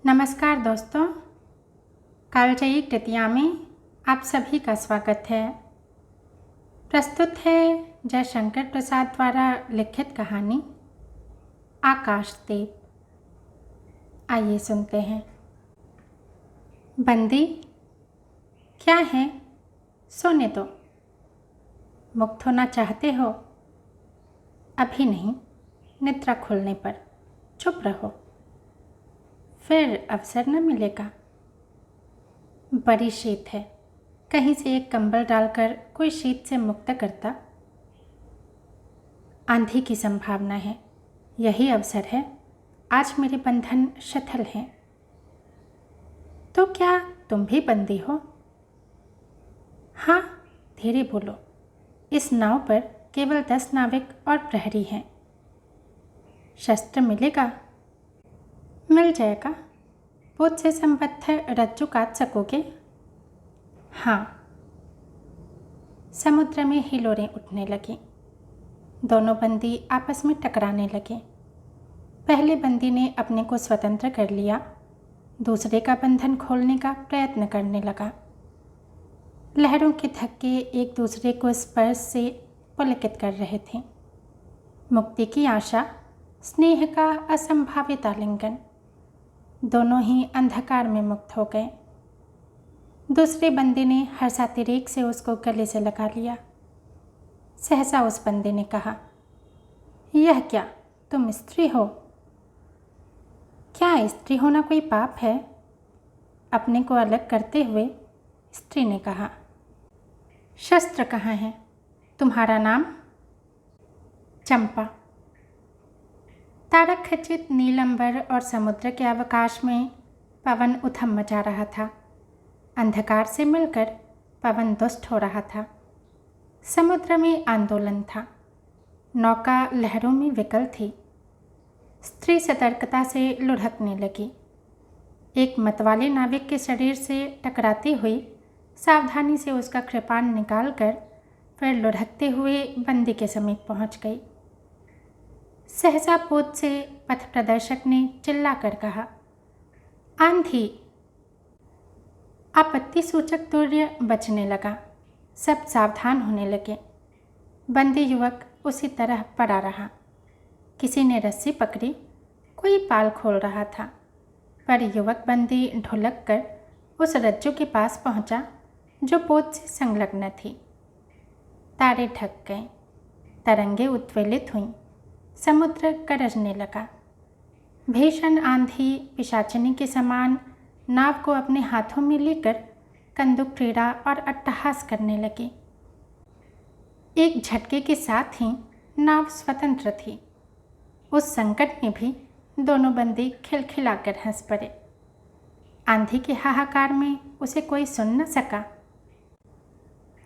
नमस्कार दोस्तों, कालजयी कृतिया में आप सभी का स्वागत है। प्रस्तुत है जयशंकर प्रसाद द्वारा लिखित कहानी आकाशदीप। आइए सुनते हैं। बंदी क्या है, सोने दो। मुक्त होना चाहते हो? अभी नहीं, निद्रा खुलने पर। चुप रहो, फिर अवसर न मिलेगा। बड़ी शीत है, कहीं से एक कंबल डालकर कोई शीत से मुक्त करता। आंधी की संभावना है, यही अवसर है। आज मेरे बंधन शिथिल हैं। तो क्या तुम भी बंदी हो? हाँ, धीरे बोलो। इस नाव पर केवल 10 नाविक और प्रहरी हैं। शस्त्र मिलेगा? मिल जाएगा। पोत से संबद्ध रज्जु काट सकोगे? हाँ। समुद्र में हिलोरें उठने लगी। दोनों बंदी आपस में टकराने लगे। पहले बंदी ने अपने को स्वतंत्र कर लिया, दूसरे का बंधन खोलने का प्रयत्न करने लगा। लहरों के धक्के एक दूसरे को स्पर्श से पुलकित कर रहे थे। मुक्ति की आशा, स्नेह का असंभावित आलिंगन। दोनों ही अंधकार में मुक्त हो गए। दूसरे बंदे ने हर्षातिरेक से उसको गले से लगा लिया। सहसा उस बंदे ने कहा, यह क्या, तुम स्त्री हो? क्या स्त्री होना कोई पाप है? अपने को अलग करते हुए स्त्री ने कहा। शस्त्र कहाँ है? तुम्हारा नाम? चंपा। तारक खचित नीलंबर और समुद्र के अवकाश में पवन उथम मचा रहा था। अंधकार से मिलकर पवन दुष्ट हो रहा था। समुद्र में आंदोलन था। नौका लहरों में विकल थी। स्त्री सतर्कता से लुढ़कने लगी। एक मतवाले नाविक के शरीर से टकराती हुई सावधानी से उसका कृपाण निकालकर फिर लुढ़कते हुए बंदी के समीप पहुंच गई। सहसा पोत से पथ प्रदर्शक ने चिल्लाकर कहा, आंधी। आपत्ति सूचक तूर्य बचने लगा। सब सावधान होने लगे। बंदी युवक उसी तरह पड़ा रहा। किसी ने रस्सी पकड़ी, कोई पाल खोल रहा था, पर युवक बंदी ढुलक कर उस रज्जु के पास पहुंचा जो पोत से संलग्न थी। तारे ढक गए, तरंगे उत्वेलित हुईं, समुद्र गरजने लगा। भीषण आंधी पिशाचिनी के समान नाव को अपने हाथों में लेकर कंदुक क्रीड़ा और अट्टहास करने लगी। एक झटके के साथ ही नाव स्वतंत्र थी। उस संकट में भी दोनों बंदी खिलखिलाकर हंस पड़े। आंधी के हाहाकार में उसे कोई सुन न सका।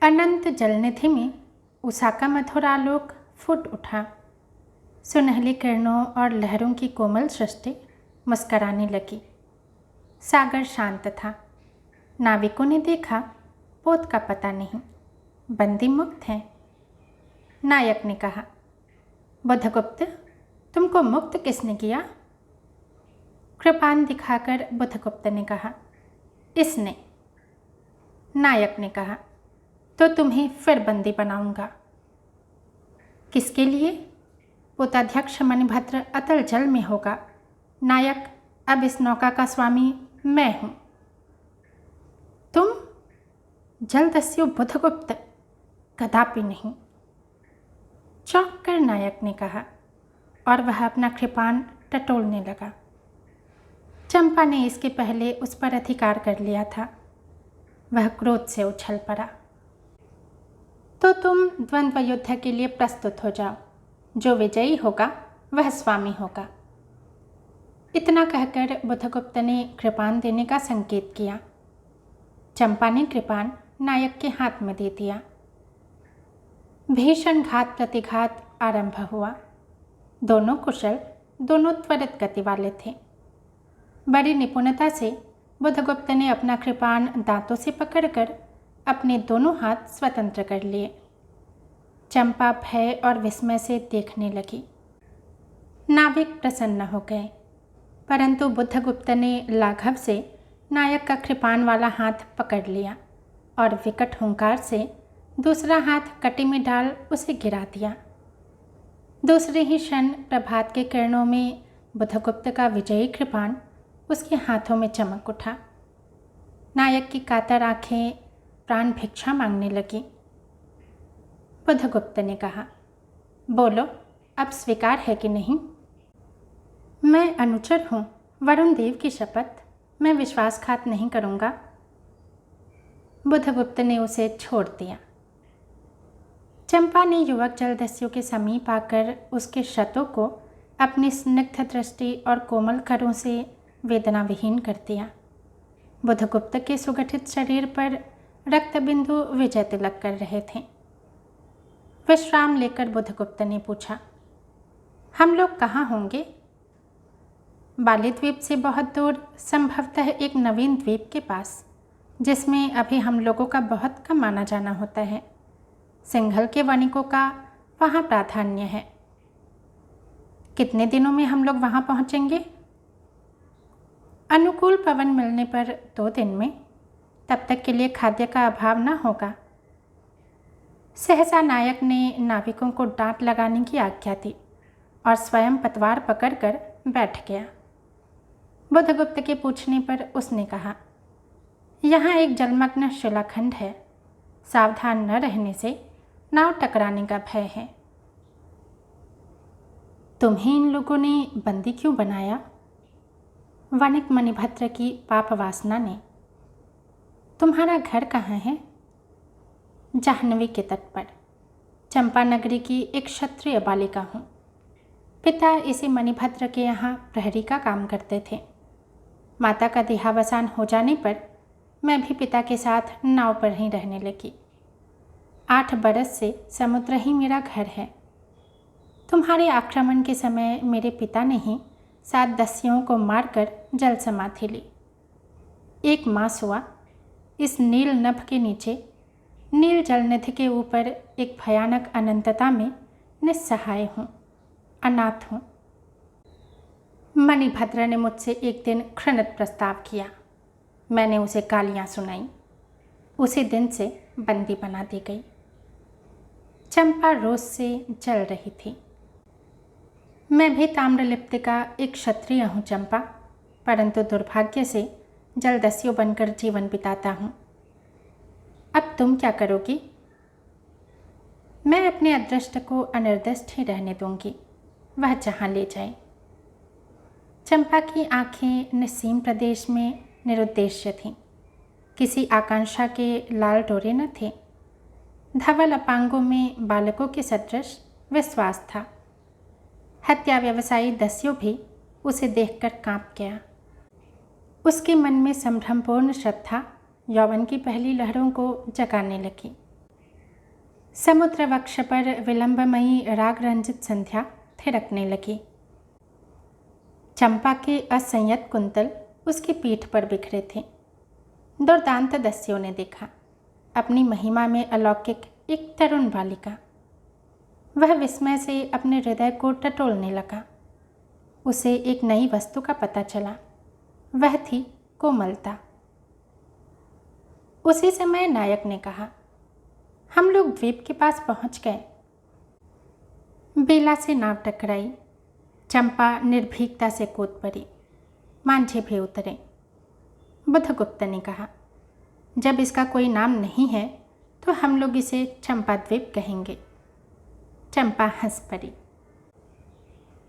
अनंत जलनिधि में उषा का मधुर आलोक फूट उठा। सुनहली किरणों और लहरों की कोमल सृष्टि मुस्कराने लगी। सागर शांत था। नाविकों ने देखा, पोत का पता नहीं, बंदी मुक्त है। नायक ने कहा, बुधगुप्त, तुमको मुक्त किसने किया? कृपाण दिखाकर बुधगुप्त ने कहा, इसने। नायक ने कहा, तो तुम्हें फिर बंदी बनाऊंगा। किसके लिए? पोताध्यक्ष मणिभद्र अतल जल में होगा। नायक, अब इस नौका का स्वामी मैं हूं। तुम? जलदस्यु बुधगुप्त, कदापि नहीं। चौंक कर नायक ने कहा, और वह अपना कृपाण टटोलने लगा। चंपा ने इसके पहले उस पर अधिकार कर लिया था। वह क्रोध से उछल पड़ा। तो तुम द्वंद्व युद्ध के लिए प्रस्तुत हो जाओ। जो विजयी होगा वह स्वामी होगा। इतना कहकर बुधगुप्त ने कृपाण देने का संकेत किया। चंपा ने कृपाण नायक के हाथ में दे दिया। भीषण घात प्रतिघात आरंभ हुआ। दोनों कुशल, दोनों त्वरित गति वाले थे। बड़ी निपुणता से बुधगुप्त ने अपना कृपाण दांतों से पकड़कर अपने दोनों हाथ स्वतंत्र कर लिए। चंपा भय और विस्मय से देखने लगी। नाविक प्रसन्न हो गए, परंतु बुद्धगुप्त ने लाघव से नायक का कृपाण वाला हाथ पकड़ लिया और विकट हुंकार से दूसरा हाथ कटी में डाल उसे गिरा दिया। दूसरे ही क्षण प्रभात के किरणों में बुद्धगुप्त का विजयी कृपाण उसके हाथों में चमक उठा। नायक की कातर आंखें प्राण भिक्षा मांगने लगी। बुद्धगुप्त ने कहा, बोलो, अब स्वीकार है कि नहीं? मैं अनुचर हूँ, वरुण देव की शपथ, मैं विश्वासघात नहीं करूँगा। बुद्धगुप्त ने उसे छोड़ दिया। चंपा ने युवक जलदस्यु के समीप आकर उसके क्षतों को अपनी स्निग्ध दृष्टि और कोमल करों से वेदना विहीन कर दिया। बुद्धगुप्त के सुगठित शरीर पर रक्त बिंदु विजय तिलक कर रहे थे। विश्राम लेकर बुद्धगुप्त ने पूछा, हम लोग कहाँ होंगे? बाली द्वीप से बहुत दूर, संभवतः एक नवीन द्वीप के पास, जिसमें अभी हम लोगों का बहुत कम आना जाना होता है। सिंघल के वणिकों का वहाँ प्राधान्य है। कितने दिनों में हम लोग वहाँ पहुँचेंगे? अनुकूल पवन मिलने पर 2 दिन में। तब तक के लिए खाद्य का अभाव न होगा। सहसा नायक ने नाविकों को डांट लगाने की आज्ञा दी और स्वयं पतवार पकड़कर बैठ गया। बुद्धगुप्त के पूछने पर उसने कहा, यहाँ एक जलमग्न शिलाखंड है, सावधान न रहने से नाव टकराने का भय है। तुम्हें इन लोगों ने बंदी क्यों बनाया? वणिक मणिभद्र की पाप वासना ने। तुम्हारा घर कहाँ है? जाह्नवी के तट पर, चंपा नगरी की एक क्षत्रिय बालिका हूँ। पिता इसी मणिभद्र के यहाँ प्रहरी का काम करते थे। माता का देहावसान हो जाने पर मैं भी पिता के साथ नाव पर ही रहने लगी। 8 बरस से समुद्र ही मेरा घर है। तुम्हारे आक्रमण के समय मेरे पिता ने ही 7 दस्युओं को मारकर जल समाधि ली। 1 मास हुआ इस नील नभ के नीचे, नील जलनिधि के ऊपर एक भयानक अनंतता में निस्सहाय हूँ, अनाथ हूँ। मणिभद्र ने मुझसे एक दिन घृणित प्रस्ताव किया। मैंने उसे गालियाँ सुनाई। उसी दिन से बंदी बना दी गई। चंपा रोष से जल रही थी। मैं भी ताम्रलिप्त का एक क्षत्रिय हूँ चंपा, परंतु दुर्भाग्य से जलदस्यु बनकर जीवन बिताता हूँ। अब तुम क्या करोगी? मैं अपने अदृष्ट को अनिर्दिष्ट ही रहने दूंगी, वह जहाँ ले जाए। चंपा की आंखें निस्सीम प्रदेश में निरुद्देश्य थीं। किसी आकांक्षा के लाल डोरे न थे। धवल अपांगों में बालकों के सदृश विश्वास था। हत्या व्यवसायी दस्यु भी उसे देखकर कांप गया। उसके मन में संभ्रमपूर्ण श्रद्धा यौवन की पहली लहरों को जगाने लगी। समुद्र वक्ष पर विलंबमयी राग रंजित संध्या थिरकने लगी। चंपा के असंयत कुंतल उसकी पीठ पर बिखरे थे। दुर्दांत दस्युओं ने देखा अपनी महिमा में अलौकिक एक तरुण बालिका। वह विस्मय से अपने हृदय को टटोलने लगा। उसे एक नई वस्तु का पता चला, वह थी कोमलता। उसी समय नायक ने कहा, हम लोग द्वीप के पास पहुंच गए। बेला से नाव टकराई। चंपा निर्भीकता से कूद पड़ी। मांझे भी उतरे। बुद्धगुप्त ने कहा, जब इसका कोई नाम नहीं है तो हम लोग इसे चंपा द्वीप कहेंगे। चंपा हंस पड़ी।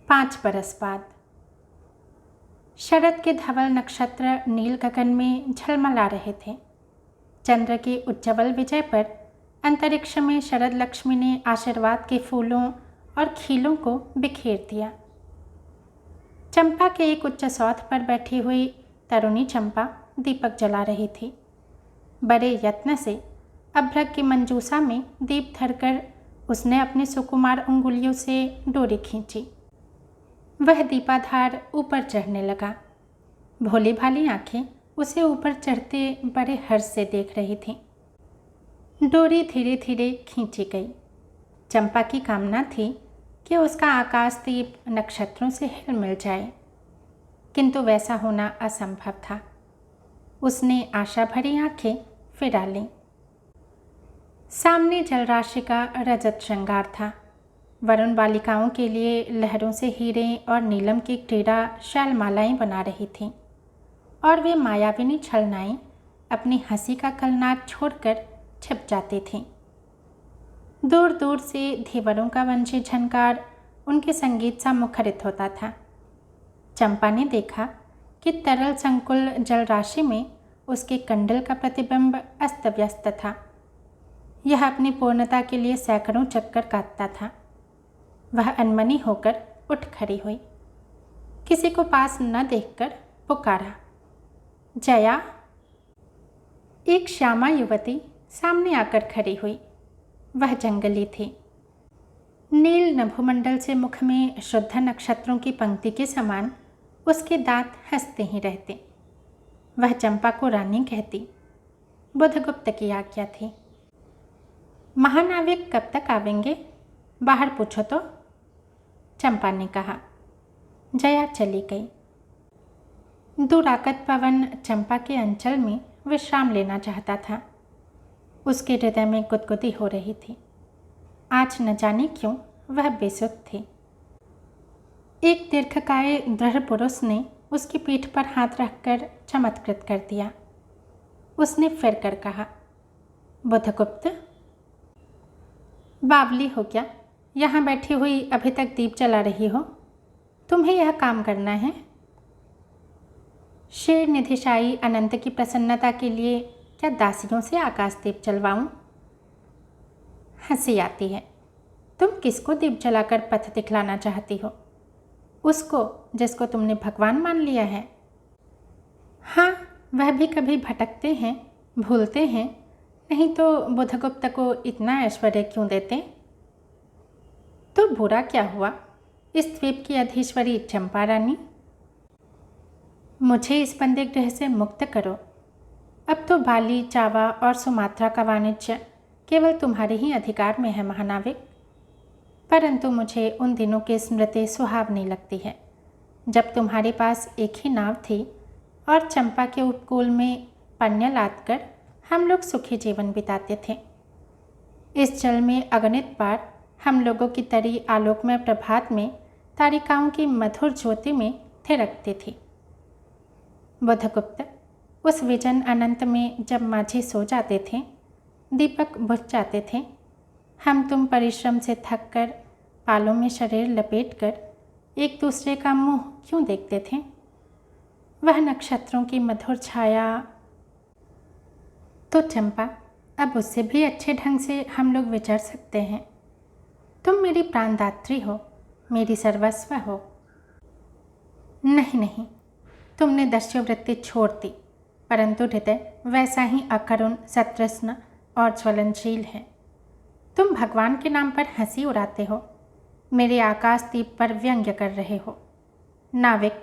5 बरस बाद शरद के धवल नक्षत्र नील गगन में झलमला रहे थे। चंद्र के उज्ज्वल विजय पर अंतरिक्ष में शरद लक्ष्मी ने आशीर्वाद के फूलों और खीलों को बिखेर दिया। चंपा के एक उच्च सौध पर बैठी हुई तरुणी चंपा दीपक जला रही थी। बड़े यत्न से अभ्रक की मंजूसा में दीप धरकर उसने अपनी सुकुमार अंगुलियों से डोरी खींची। वह दीपाधार ऊपर चढ़ने लगा। भोली भाली आंखें उसे ऊपर चढ़ते बड़े हर्ष से देख रही थीं। डोरी धीरे धीरे खींची गई। चंपा की कामना थी कि उसका आकाश दीप नक्षत्रों से हिल मिल जाए। किंतु वैसा होना असंभव था। उसने आशा भरी आंखें फिरा लीं। सामने जलराशि का रजत श्रृंगार था। वरुण बालिकाओं के लिए लहरों से हीरे और नीलम की क्रीड़ा शैलमालाएं बना रही थीं, और वे मायाविनी छलनाएं अपनी हंसी का कलनाद छोड़कर छिप जाती थीं। दूर दूर से धीवरों का वंशी झनकार उनके संगीत सा मुखरित होता था। चंपा ने देखा कि तरल संकुल जलराशि में उसके कंडल का प्रतिबिंब अस्त व्यस्त था। यह अपनी पूर्णता के लिए सैकड़ों चक्कर काटता था। वह अनमनी होकर उठ खड़ी हुई। किसी को पास न देखकर पुकारा, जया। एक श्यामा युवती सामने आकर खड़ी हुई। वह जंगली थी। नील नभोमंडल से मुख में शुद्ध नक्षत्रों की पंक्ति के समान उसके दांत हंसते ही रहते। वह चंपा को रानी कहती। बुधगुप्त की आज्ञा थी। महानाविक कब तक आवेंगे? बाहर पूछो तो, चंपा ने कहा। जया चली गई। दुराकत पवन चंपा के अंचल में विश्राम लेना चाहता था। उसके हृदय में गुदगुदी हो रही थी। आज न जाने क्यों वह बेसुध थी। एक दीर्घकाय दृढ़ पुरुष ने उसकी पीठ पर हाथ रखकर चमत्कृत कर दिया। उसने फिर कर कहा, बुधगुप्त। बावली हो क्या? यहाँ बैठी हुई अभी तक दीप जला रही हो? तुम्हें यह काम करना है? शेर निधिशाई अनंत की प्रसन्नता के लिए क्या दासियों से आकाश दीप जलवाऊं? हंसी आती है। तुम किसको दीप जलाकर पथ दिखलाना चाहती हो? उसको जिसको तुमने भगवान मान लिया है। हाँ, वह भी कभी भटकते हैं, भूलते हैं, नहीं तो बुधगुप्त को इतना ऐश्वर्य क्यों देते? तो बुरा क्या हुआ इस द्वीप की अधीश्वरी चंपा रानी? मुझे इस बंदी गृह से मुक्त करो। अब तो बाली, चावा और सुमात्रा का वाणिज्य केवल तुम्हारे ही अधिकार में है महानाविक। परंतु मुझे उन दिनों की स्मृति सुहावनी लगती है जब तुम्हारे पास एक ही नाव थी और चंपा के उपकूल में पन्य लाद कर हम लोग सुखी जीवन बिताते थे। इस जल में अगणित बार हम लोगों की तरी आलोकमय प्रभात में तारिकाओं की मधुर ज्योति में थिरकती थी। बुधगुप्त, उस विजन अनंत में जब माझी सो जाते थे, दीपक बुझ जाते थे, हम तुम परिश्रम से थक कर पालों में शरीर लपेट कर एक दूसरे का मुंह क्यों देखते थे? वह नक्षत्रों की मधुर छाया। तो चंपा, अब उससे भी अच्छे ढंग से हम लोग विचर सकते हैं। तुम मेरी प्राणदात्री हो, मेरी सर्वस्व हो। नहीं नहीं, तुमने दस्युवृत्ति छोड़ दी, परंतु हृदय वैसा ही अकरुण, सतृष्ण और ज्वलनशील है। तुम भगवान के नाम पर हंसी उड़ाते हो, मेरे आकाश दीप पर व्यंग्य कर रहे हो। नाविक,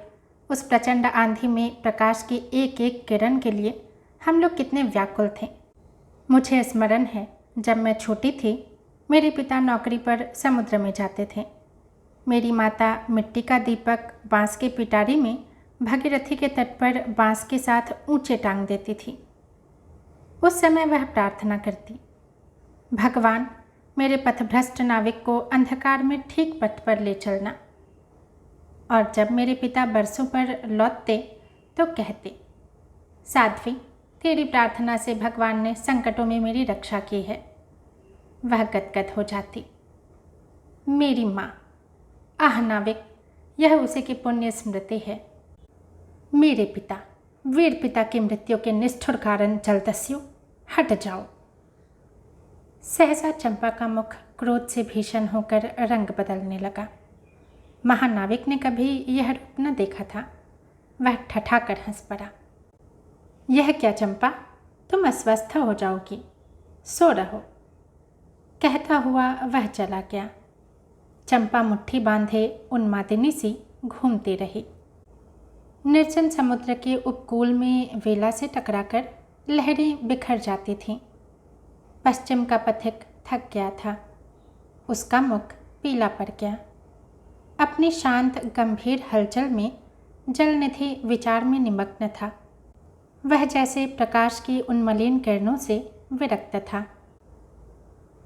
उस प्रचंड आंधी में प्रकाश की एक एक किरण के लिए हम लोग कितने व्याकुल थे। मुझे स्मरण है, जब मैं छोटी थी, मेरे पिता नौकरी पर समुद्र में जाते थे। मेरी माता मिट्टी का दीपक बांस के पिटारी में भागीरथी के तट पर बांस के साथ ऊंचे टांग देती थी। उस समय वह प्रार्थना करती, भगवान, मेरे पथभ्रष्ट नाविक को अंधकार में ठीक पथ पर ले चलना। और जब मेरे पिता बरसों पर लौटते तो कहते, साध्वी, तेरी प्रार्थना से भगवान ने संकटों में मेरी रक्षा की है। वह गदगद हो जाती। मेरी माँ, आह नाविक, यह उसी की पुण्य स्मृति है। मेरे पिता, वीर पिता की मृत्यु के निष्ठुर कारण जलदस्यु, हट जाओ। सहसा चंपा का मुख क्रोध से भीषण होकर रंग बदलने लगा। महानाविक ने कभी यह रूप न देखा था। वह ठठाकर हंस पड़ा। यह क्या चंपा, तुम अस्वस्थ हो जाओगी, सो रहो। कहता हुआ वह चला गया। चंपा मुट्ठी बांधे उन्मादिनी सी घूमती रही। निर्जन समुद्र के उपकूल में वेला से टकराकर लहरें बिखर जाती थीं। पश्चिम का पथिक थक गया था। उसका मुख पीला पड़ गया। अपनी शांत गंभीर हलचल में जल निधि विचार में निमग्न था। वह जैसे प्रकाश की उन मलिन किरणों से विरक्त था।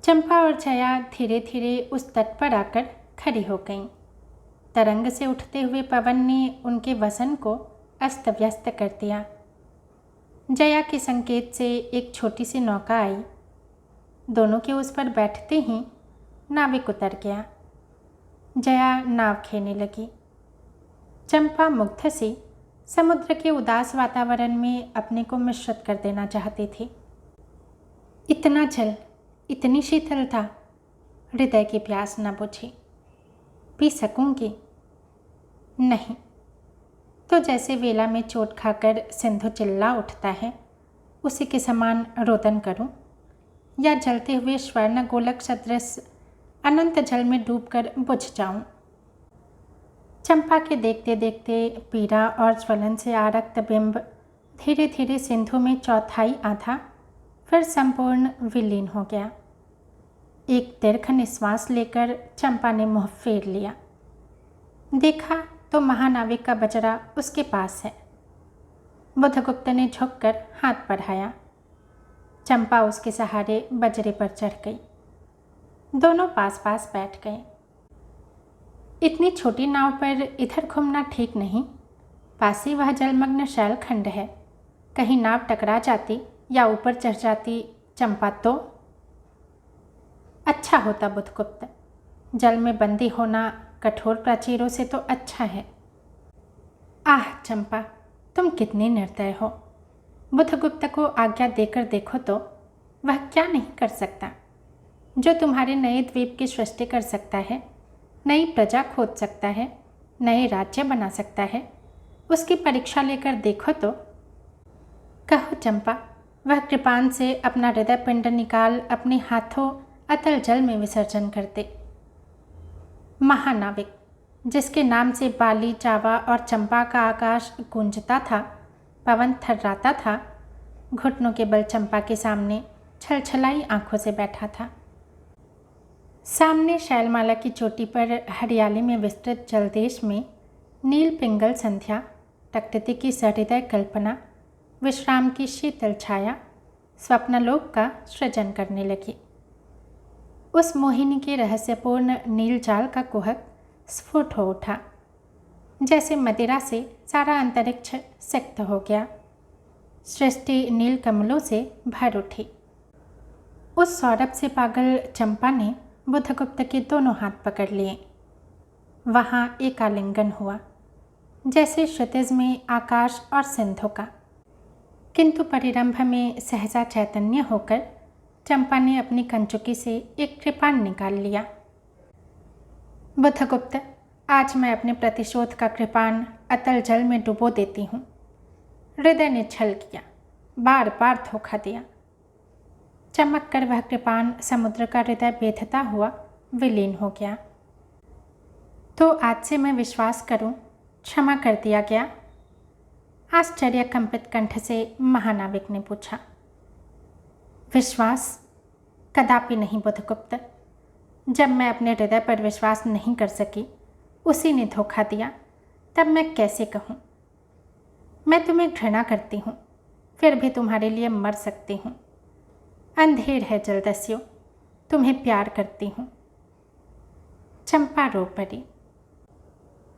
चंपा और जया धीरे धीरे उस तट पर आकर खड़ी हो गईं। तरंग से उठते हुए पवन ने उनके वसन को अस्त व्यस्त कर दिया। जया के संकेत से एक छोटी सी नौका आई। दोनों के उस पर बैठते ही नाविक उतर गया। जया नाव खेने लगी। चंपा मुग्ध सी समुद्र के उदास वातावरण में अपने को मिश्रित कर देना चाहती थी। इतना जल, इतनी शीतलता, हृदय की प्यास न बुझी। पी सकूंगी? नहीं तो जैसे वेला में चोट खाकर सिंधु चिल्ला उठता है, उसी के समान रोदन करूं, या जलते हुए स्वर्ण गोलक सदृश अनंत जल में डूबकर बुझ जाऊं। चंपा के देखते देखते पीड़ा और ज्वलन से आरक्त बिंब धीरे धीरे सिंधु में चौथाई आधा फिर संपूर्ण विलीन हो गया। एक दीर्घ निश्वास लेकर चंपा ने मुंह फेर लिया। देखा तो महानाविक का बजरा उसके पास है। बुधगुप्त ने झुककर हाथ बढ़ाया। चंपा उसके सहारे बजरे पर चढ़ गई। दोनों पास पास बैठ गए। इतनी छोटी नाव पर इधर घूमना ठीक नहीं। पास ही वह जलमग्न शैलखंड है। कहीं नाव टकरा जाती या ऊपर चढ़ जाती चंपा तो अच्छा होता। बुधगुप्त, जल में बंदी होना कठोर प्राचीरों से तो अच्छा है। आह चंपा, तुम कितनी निर्दय हो। बुधगुप्त को आज्ञा देकर देखो तो वह क्या नहीं कर सकता। जो तुम्हारे नए द्वीप की सृष्टि कर सकता है, नई प्रजा खोज सकता है, नए राज्य बना सकता है, उसकी परीक्षा लेकर देखो तो। कहो चंपा, वह कृपान से अपना हृदय पिंड निकाल अपने हाथों अतल जल में विसर्जन करते। महानाविक, जिसके नाम से बाली, चावा और चंपा का आकाश गूंजता था, पवन थर्राता था, घुटनों के बल चंपा के सामने छलछलाई आंखों से बैठा था। सामने शैलमाला की चोटी पर हरियाली में विस्तृत जलदेश में नील पिंगल संध्या, प्रकृति की सहृदय कल्पना, विश्राम की शीतल छाया, स्वप्नलोक का सृजन करने लगी। उस मोहिनी के रहस्यपूर्ण नील जाल का कुहक स्फुट हो उठा। जैसे मदिरा से सारा अंतरिक्ष सिक्त हो गया। सृष्टि नील कमलों से भर उठी। उस सौरभ से पागल चंपा ने बुधगुप्त के दोनों हाथ पकड़ लिए। वहाँ एक आलिंगन हुआ, जैसे क्षितिज में आकाश और सिंधु का। किंतु परिरंभ में सहजा चैतन्य होकर चंपा ने अपनी कंचुकी से एक कृपाण निकाल लिया। बुधगुप्त, आज मैं अपने प्रतिशोध का कृपाण अतल जल में डुबो देती हूँ। हृदय ने छल किया, बार बार धोखा दिया। चमक कर वह कृपाण समुद्र का हृदय बेधता हुआ विलीन हो गया। तो आज से मैं विश्वास करूं, क्षमा कर दिया गया? आश्चर्य कंपित कंठ से महानाविक ने पूछा। विश्वास? कदापि नहीं बुधगुप्त। जब मैं अपने हृदय पर विश्वास नहीं कर सकी, उसी ने धोखा दिया, तब मैं कैसे कहूँ? मैं तुम्हें घृणा करती हूँ, फिर भी तुम्हारे लिए मर सकती हूँ। अंधेर है जलदस्यु, तुम्हें प्यार करती हूँ। चंपा रो पड़ी।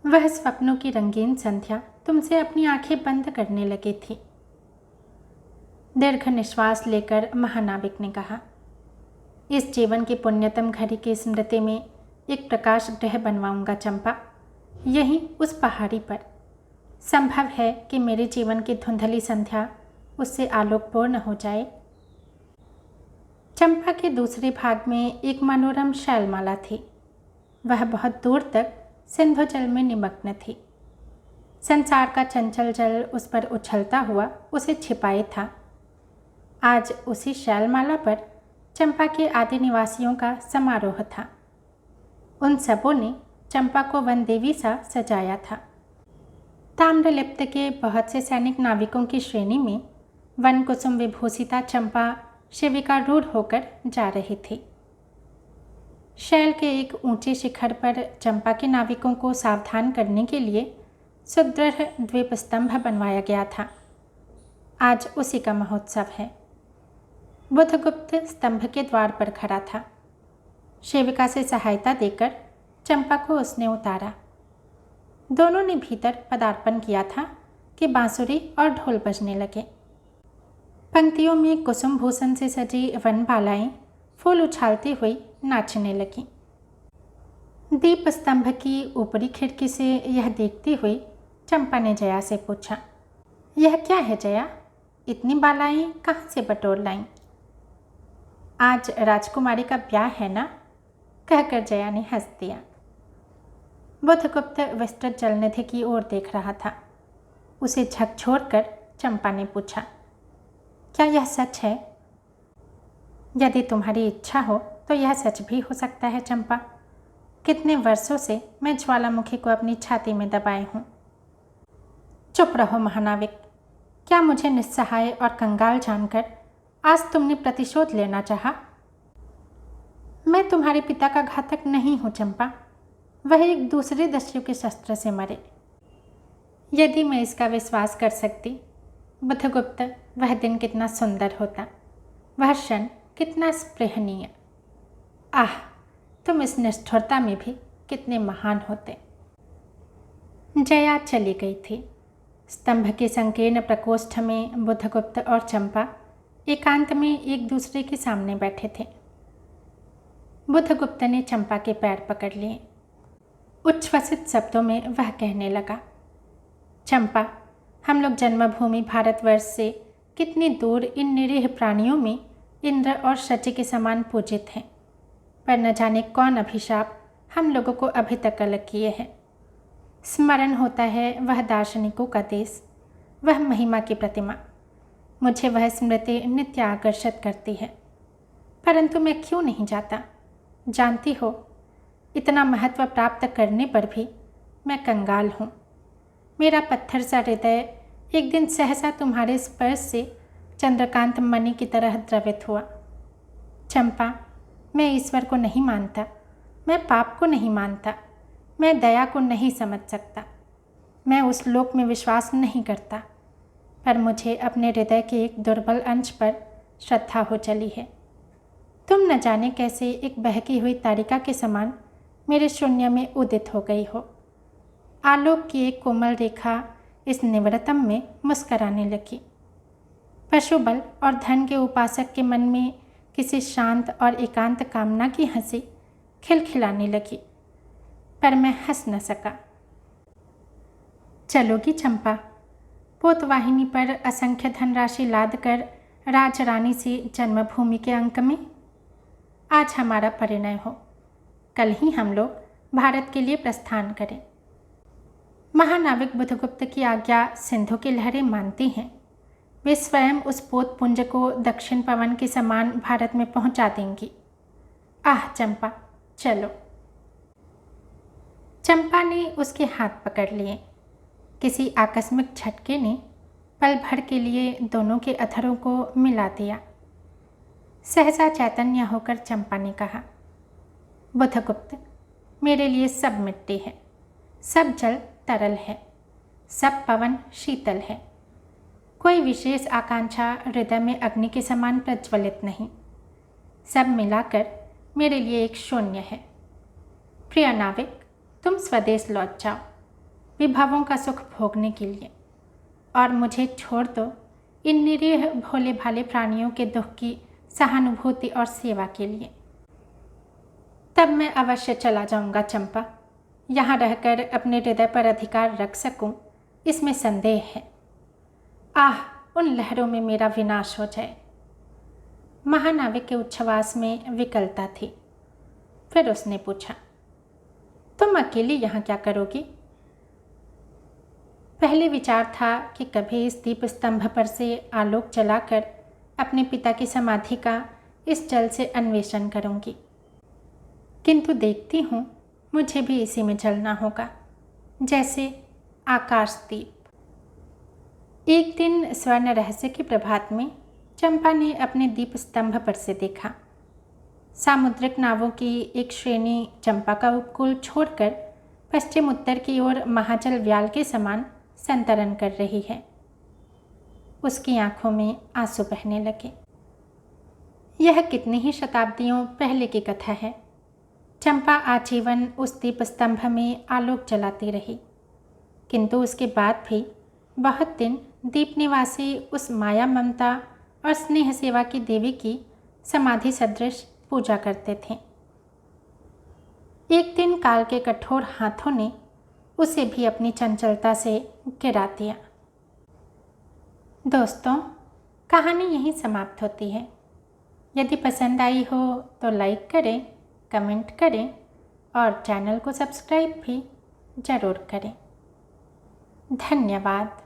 वह स्वप्नों की रंगीन संध्या तुमसे अपनी आंखें बंद करने लगी थी। दीर्घ निश्वास लेकर महानाविक ने कहा, इस जीवन की पुण्यतम घड़ी की स्मृति में एक प्रकाश गृह बनवाऊंगा चंपा, यहीं उस पहाड़ी पर। संभव है कि मेरे जीवन की धुंधली संध्या उससे आलोकपूर्ण हो जाए। चंपा के दूसरे भाग में एक मनोरम शैलमाला थी। वह बहुत दूर तक सिंधु जल में निमग्न थी। संसार का चंचल जल उस पर उछलता हुआ उसे छिपाए था। आज उसी शैलमाला पर चंपा के आदि निवासियों का समारोह था। उन सबों ने चंपा को वनदेवी सा सजाया था। ताम्रलिप्त के बहुत से सैनिक नाविकों की श्रेणी में वन कुसुम विभूषिता चंपा शिविका रूढ़ होकर जा रही थी। शैल के एक ऊंचे शिखर पर चंपा के नाविकों को सावधान करने के लिए सुदृढ़ द्वीप स्तंभ बनवाया गया था। आज उसी का महोत्सव है। बुधगुप्त स्तंभ के द्वार पर खड़ा था। सेविका से सहायता देकर चंपा को उसने उतारा। दोनों ने भीतर पदार्पण किया था कि बांसुरी और ढोल बजने लगे। पंक्तियों में कुसुम भूषण से सजी वनमालाएं फूल उछालती हुई नाचने लगीं। दीप स्तंभ की ऊपरी खिड़की से यह देखती हुई चंपा ने जया से पूछा, यह क्या है जया? इतनी बालाएं कहाँ से बटोर लाईं? आज राजकुमारी का ब्याह है ना? कहकर जया ने हंस दिया। बुधगुप्त विस्तृत जलनिधि की ओर देख रहा था। उसे झकझोरकर चंपा ने पूछा, क्या यह सच है? यदि तुम्हारी इच्छा हो तो यह सच भी हो सकता है चंपा। कितने वर्षों से मैं ज्वालामुखी को अपनी छाती में दबाए हूँ। चुप रहो महानाविक। क्या मुझे निस्सहाय और कंगाल जानकर आज तुमने प्रतिशोध लेना चाहा? मैं तुम्हारे पिता का घातक नहीं हूँ चंपा। वह एक दूसरे दस्यु के शस्त्र से मरे। यदि मैं इसका विश्वास कर सकती, बुधगुप्त, वह दिन कितना सुंदर होता, वह क्षण कितना स्पृहणीय। आह, तुम इस निष्ठुरता में भी कितने महान होते। जया चली गई थी। स्तंभ के संकीर्ण प्रकोष्ठ में बुधगुप्त और चंपा एकांत में एक दूसरे के सामने बैठे थे। बुधगुप्त ने चंपा के पैर पकड़ लिए। उच्छ्वसित शब्दों में वह कहने लगा, चंपा, हम लोग जन्मभूमि भारतवर्ष से कितनी दूर इन निरीह प्राणियों में इंद्र और शची के समान पूजित हैं, पर न जाने कौन अभिशाप हम लोगों को अभी तक अलग किए हैं। स्मरण होता है वह दार्शनिकों का देश, वह महिमा की प्रतिमा। मुझे वह स्मृति नित्य आकर्षित करती है, परंतु मैं क्यों नहीं जाता? जानती हो, इतना महत्व प्राप्त करने पर भी मैं कंगाल हूँ। मेरा पत्थर सा हृदय एक दिन सहसा तुम्हारे स्पर्श से चंद्रकांत मणि की तरह द्रवित हुआ। चंपा, मैं ईश्वर को नहीं मानता, मैं पाप को नहीं मानता, मैं दया को नहीं समझ सकता, मैं उस लोक में विश्वास नहीं करता, पर मुझे अपने हृदय के एक दुर्बल अंश पर श्रद्धा हो चली है। तुम न जाने कैसे एक बहकी हुई तारिका के समान मेरे शून्य में उदित हो गई हो। आलोक की एक कोमल रेखा इस निवृत्तम में मुस्कराने लगी। पशुबल और धन के उपासक के मन में किसी शांत और एकांत कामना की हंसी खिलखिलाने लगी, पर मैं हंस न सका। चलोगी चंपा? पोतवाहिनी पर असंख्य धनराशि लाद कर राजरानी से जन्मभूमि के अंक में? आज हमारा परिणय हो, कल ही हम लोग भारत के लिए प्रस्थान करें। महानाविक बुधगुप्त की आज्ञा सिंधु की लहरें मानती हैं। वे स्वयं उस पोतपुंज को दक्षिण पवन के समान भारत में पहुंचा देंगी। आह चंपा, चलो। चंपा ने उसके हाथ पकड़ लिए। किसी आकस्मिक झटके ने पल भर के लिए दोनों के अधरों को मिला दिया। सहसा चैतन्य होकर चंपा ने कहा, बुधगुप्त, मेरे लिए सब मिट्टी है, सब जल तरल है, सब पवन शीतल है। कोई विशेष आकांक्षा हृदय में अग्नि के समान प्रज्वलित नहीं। सब मिलाकर मेरे लिए एक शून्य है। प्रिय नाविक, तुम स्वदेश लौट जाओ विभवों का सुख भोगने के लिए, और मुझे छोड़ दो इन निरीह भोले भाले प्राणियों के दुख की सहानुभूति और सेवा के लिए। तब मैं अवश्य चला जाऊंगा चंपा। यहाँ रहकर अपने हृदय पर अधिकार रख सकूं, इसमें संदेह है। आह, उन लहरों में मेरा विनाश हो जाए। महानाविक के उच्छ्वास में विकलता थी। फिर उसने पूछा, तुम अकेली यहाँ क्या करोगी? पहले विचार था कि कभी इस दीप स्तंभ पर से आलोक जलाकर अपने पिता की समाधि का इस जल से अन्वेषण करूंगी, किंतु देखती हूँ मुझे भी इसी में जलना होगा, जैसे आकाशदीप। एक दिन स्वर्ण रहस्य के प्रभात में चंपा ने अपने दीप स्तंभ पर से देखा। सामुद्रिक नावों की एक श्रेणी चंपा का उपकूल छोड़कर पश्चिम उत्तर की ओर महाजल व्याल के समान संतरण कर रही है। उसकी आंखों में आंसू बहने लगे। यह कितनी ही शताब्दियों पहले की कथा है। चंपा आजीवन उस दीप स्तंभ में आलोक जलाती रही, किंतु उसके बाद भी बहुत दिन दीप निवासी उस माया ममता और स्नेह सेवा की देवी की समाधि सदृश पूजा करते थे। एक दिन काल के कठोर हाथों ने उसे भी अपनी चंचलता से गिरा दिया। दोस्तों, कहानी यहीं समाप्त होती है। यदि पसंद आई हो तो लाइक करें, कमेंट करें और चैनल को सब्सक्राइब भी ज़रूर करें। धन्यवाद।